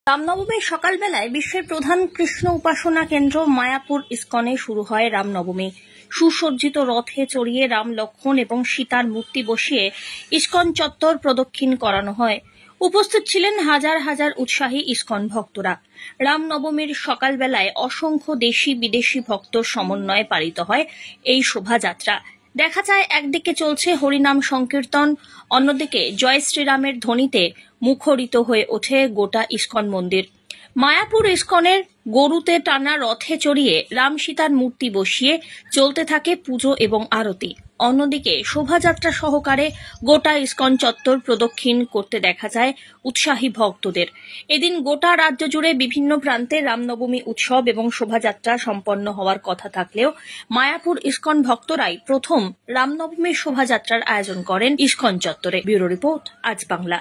রামনবমীর সকালবেলায় বিশ্বের প্রধান কৃষ্ণ উপাসনা কেন্দ্র মায়াপুর ইস্কনে শুরু হয় রামনবমী। সুসজ্জিত রথে চড়িয়ে রাম, লক্ষ্মণ এবং সীতার মূর্তি বসিয়ে ইস্কন চত্বর প্রদক্ষিণ করানো হয়। উপস্থিত ছিলেন হাজার হাজার উৎসাহী ইস্কন ভক্তরা। রামনবমীর সকালবেলায় অসংখ্য দেশি বিদেশি ভক্তর সমন্বয়ে পালিত হয় এই শোভাযাত্রা। দেখা যায় একদিকে চলছে হরিনাম সংকীর্তন, অন্যদিকে জয় শ্রীরামের ধ্বনিতে মুখরিত হয়ে ওঠে গোটা ইস্কন মন্দির। মায়াপুর ইস্কনের গরুতে টানা রথে চড়িয়ে রাম সীতার মূর্তি বসিয়ে চলতে থাকে পুজো এবং আরতি। অন্যদিকে শোভাযাত্রা সহকারে গোটা ইস্কন চত্বর প্রদক্ষিণ করতে দেখা যায় উৎসাহী ভক্তদের। এদিন গোটা রাজ্য জুড়ে বিভিন্ন প্রান্তে রামনবমী উৎসব এবং শোভাযাত্রা সম্পন্ন হওয়ার কথা থাকলেও মায়াপুর ইস্কন ভক্তরাই প্রথম রামনবমীর শোভাযাত্রার আয়োজন করেন ইস্কন চত্বরে। ব্যুরো রিপোর্ট, আজ বাংলা।